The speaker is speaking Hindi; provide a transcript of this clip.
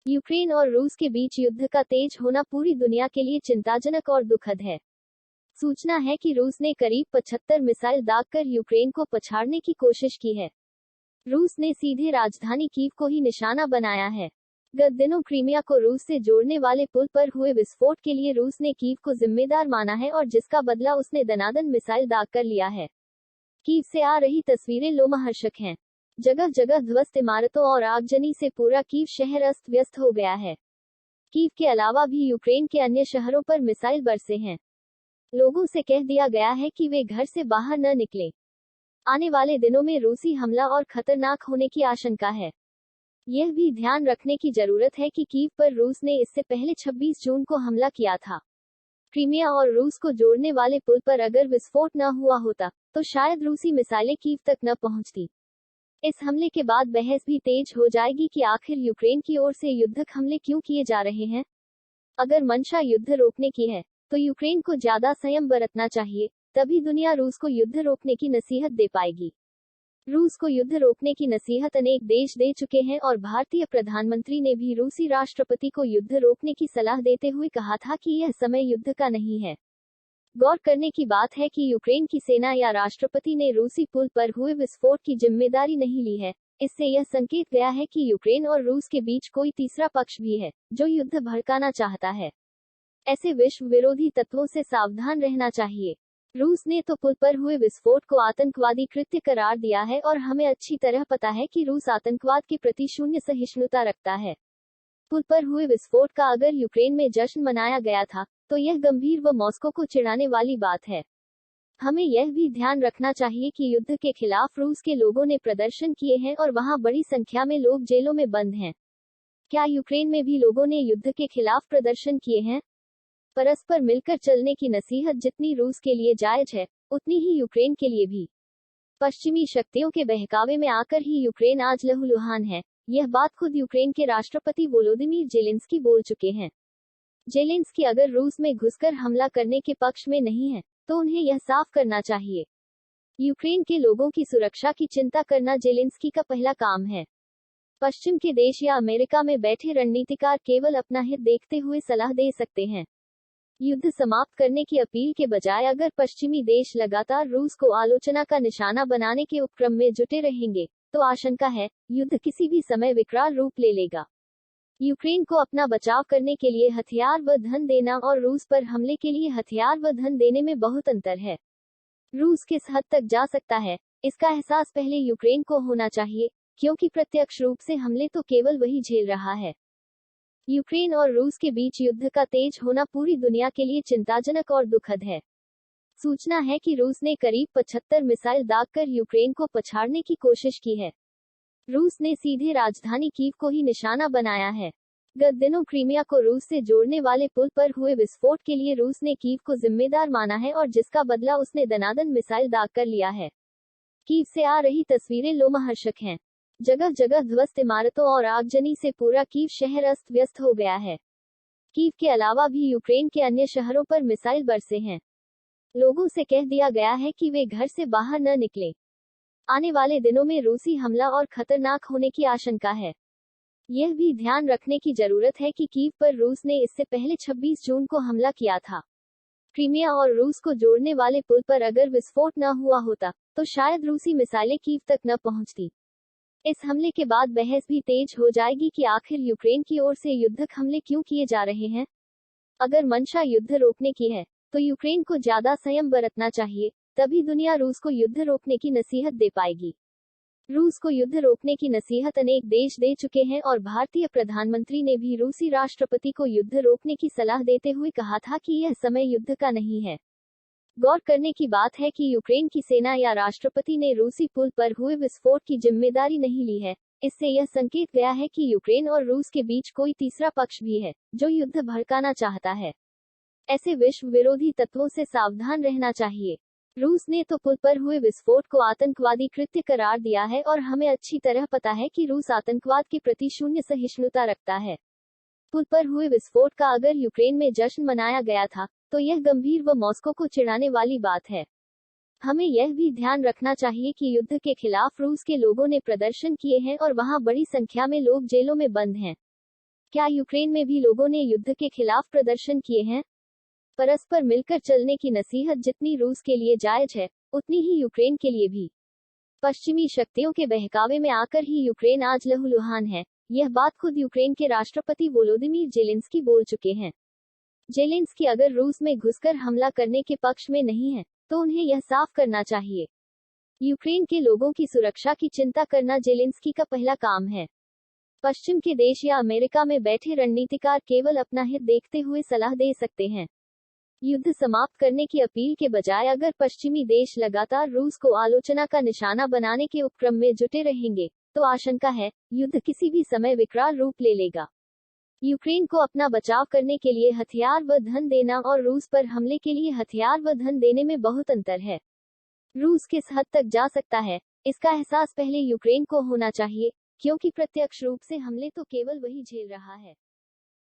यूक्रेन और रूस के बीच युद्ध का तेज होना पूरी दुनिया के लिए चिंताजनक और दुखद है। सूचना है कि रूस ने करीब 75 मिसाइल दागकर यूक्रेन को पछाड़ने की कोशिश की है। रूस ने सीधे राजधानी कीव को ही निशाना बनाया है। गत दिनों क्रीमिया को रूस से जोड़ने वाले पुल पर हुए विस्फोट के लिए रूस ने कीव को जिम्मेदार माना है और जिसका बदला उसने दनादन मिसाइल दागकर लिया है। कीव से आ रही तस्वीरें लोमहर्षक हैं। जगह जगह ध्वस्त इमारतों और आगजनी से पूरा कीव शहर अस्त व्यस्त हो गया है। कीव के अलावा भी यूक्रेन के अन्य शहरों पर मिसाइल बरसे हैं। लोगों से कह दिया गया है कि वे घर से बाहर न निकलें। आने वाले दिनों में रूसी हमला और खतरनाक होने की आशंका है। यह भी ध्यान रखने की जरूरत है कि कीव पर रूस ने इससे पहले 26 जून को हमला किया था। क्रीमिया और रूस को जोड़ने वाले पुल पर अगर विस्फोट न हुआ होता, तो शायद रूसी मिसाइलें कीव तक न पहुंचती। इस हमले के बाद बहस भी तेज हो जाएगी कि आखिर यूक्रेन की ओर से युद्धक हमले क्यों किए जा रहे हैं। अगर मंशा युद्ध रोकने की है, तो यूक्रेन को ज्यादा संयम बरतना चाहिए, तभी दुनिया रूस को युद्ध रोकने की नसीहत दे पाएगी। रूस को युद्ध रोकने की नसीहत अनेक देश दे चुके हैं और भारतीय प्रधानमंत्री ने भी रूसी राष्ट्रपति को युद्ध रोकने की सलाह देते हुए कहा था कि यह समय युद्ध का नहीं है। गौर करने की बात है कि यूक्रेन की सेना या राष्ट्रपति ने रूसी पुल पर हुए विस्फोट की जिम्मेदारी नहीं ली है। इससे यह संकेत गया है कि यूक्रेन और रूस के बीच कोई तीसरा पक्ष भी है, जो युद्ध भड़काना चाहता है। ऐसे विश्व विरोधी तत्वों से सावधान रहना चाहिए। रूस ने तो पुल पर हुए विस्फोट को आतंकवादी कृत्य करार दिया है और हमें अच्छी तरह पता है कि रूस आतंकवाद के प्रति शून्य सहिष्णुता रखता है। पुल पर हुए विस्फोट का अगर यूक्रेन में जश्न मनाया गया था, तो यह गंभीर व मॉस्को को चिढ़ाने वाली बात है। हमें यह भी ध्यान रखना चाहिए कि युद्ध के खिलाफ रूस के लोगों ने प्रदर्शन किए हैं और वहां बड़ी संख्या में लोग जेलों में बंद हैं। क्या यूक्रेन में भी लोगों ने युद्ध के खिलाफ प्रदर्शन किए हैं? परस्पर मिलकर चलने की नसीहत जितनी रूस के लिए जायज है, उतनी ही यूक्रेन के लिए भी। पश्चिमी शक्तियों के बहकावे में आकर ही यूक्रेन आज लहूलुहान है। यह बात खुद यूक्रेन के राष्ट्रपति वोलोदिमीर जेलेंस्की बोल चुके हैं। जेलेंस्की अगर रूस में घुसकर हमला करने के पक्ष में नहीं है, तो उन्हें यह साफ करना चाहिए। यूक्रेन के लोगों की सुरक्षा की चिंता करना जेलेंस्की का पहला काम है। पश्चिम के देश या अमेरिका में बैठे रणनीतिकार केवल अपना हित देखते हुए सलाह दे सकते हैं। युद्ध समाप्त करने की अपील के बजाय अगर पश्चिमी देश लगातार रूस को आलोचना का निशाना बनाने के उपक्रम में जुटे रहेंगे, तो आशंका है, युद्ध किसी भी समय विकराल रूप ले लेगा। यूक्रेन को अपना बचाव करने के लिए हथियार व धन देना और रूस पर हमले के लिए हथियार व धन देने में बहुत अंतर है। रूस किस हद तक जा सकता है, इसका एहसास पहले यूक्रेन को होना चाहिए, क्योंकि प्रत्यक्ष रूप से हमले तो केवल वही झेल रहा है। यूक्रेन और रूस के बीच युद्ध का तेज होना पूरी दुनिया के लिए चिंताजनक और दुखद है। सूचना है कि रूस ने करीब 75 मिसाइल दागकर यूक्रेन को पछाड़ने की कोशिश की है। रूस ने सीधे राजधानी कीव को ही निशाना बनाया है। गत दिनों क्रीमिया को रूस से जोड़ने वाले पुल पर हुए विस्फोट के लिए रूस ने कीव को जिम्मेदार माना है और जिसका बदला उसने दनादन मिसाइल दागकर लिया है। कीव से आ रही तस्वीरें लोमहर्षक हैं। जगह जगह ध्वस्त इमारतों और आगजनी से पूरा कीव शहर अस्त व्यस्त हो गया है। कीव के अलावा भी यूक्रेन के अन्य शहरों पर मिसाइल बरसे हैं। लोगों से कह दिया गया है कि वे घर से बाहर न निकलें। आने वाले दिनों में रूसी हमला और खतरनाक होने की आशंका है। यह भी ध्यान रखने की जरूरत है कि कीव पर रूस ने इससे पहले 26 जून को हमला किया था। क्रीमिया और रूस को जोड़ने वाले पुल पर अगर विस्फोट न हुआ होता, तो शायद रूसी मिसाइलें कीव तक न पहुंचती। इस हमले के बाद बहस भी तेज हो जाएगी कि आखिर यूक्रेन की ओर से युद्धक हमले क्यों किए जा रहे हैं। अगर मंशा युद्ध रोकने की है, तो यूक्रेन को ज्यादा संयम बरतना चाहिए, तभी दुनिया रूस को युद्ध रोकने की नसीहत दे पाएगी। रूस को युद्ध रोकने की नसीहत अनेक देश दे चुके हैं और भारतीय प्रधानमंत्री ने भी रूसी राष्ट्रपति को युद्ध रोकने की सलाह देते हुए कहा था कि यह समय युद्ध का नहीं है। गौर करने की बात है कि यूक्रेन की सेना या राष्ट्रपति ने रूसी पुल पर हुए विस्फोट की जिम्मेदारी नहीं ली है। इससे यह संकेत गया है कि यूक्रेन और रूस के बीच कोई तीसरा पक्ष भी है, जो युद्ध भड़काना चाहता है। ऐसे विश्व विरोधी तत्वों से सावधान रहना चाहिए। रूस ने तो पुल पर हुए विस्फोट को आतंकवादी कृत्य करार दिया है और हमें अच्छी तरह पता है कि रूस आतंकवाद के प्रति शून्य सहिष्णुता रखता है। पुल पर हुए विस्फोट का अगर यूक्रेन में जश्न मनाया गया था, तो यह गंभीर व मॉस्को को चिढ़ाने वाली बात है। हमें यह भी ध्यान रखना चाहिए कि युद्ध के खिलाफ रूस के लोगों ने प्रदर्शन किए हैं और वहां बड़ी संख्या में लोग जेलों में बंद हैं। क्या यूक्रेन में भी लोगों ने युद्ध के खिलाफ प्रदर्शन किए हैं? परस्पर मिलकर चलने की नसीहत जितनी रूस के लिए जायज है, उतनी ही यूक्रेन के लिए भी। पश्चिमी शक्तियों के बहकावे में आकर ही यूक्रेन आज लहूलुहान है। यह बात खुद यूक्रेन के राष्ट्रपति वोलोदिमीर जेलेंस्की बोल चुके हैं। जेलेंस्की अगर रूस में घुसकर हमला करने के पक्ष में नहीं है, तो उन्हें यह साफ करना चाहिए। यूक्रेन के लोगों की सुरक्षा की चिंता करना जेलेंस्की का पहला काम है। पश्चिम के देश या अमेरिका में बैठे रणनीतिकार केवल अपना हित देखते हुए सलाह दे सकते हैं। युद्ध समाप्त करने की अपील के बजाय अगर पश्चिमी देश लगातार रूस को आलोचना का निशाना बनाने के उपक्रम में जुटे रहेंगे, तो आशंका है, युद्ध किसी भी समय विकराल रूप ले लेगा। यूक्रेन को अपना बचाव करने के लिए हथियार व धन देना और रूस पर हमले के लिए हथियार व धन देने में बहुत अंतर है। रूस किस हद तक जा सकता है, इसका एहसास पहले यूक्रेन को होना चाहिए, क्योंकि प्रत्यक्ष रूप से हमले तो केवल वही झेल रहा है।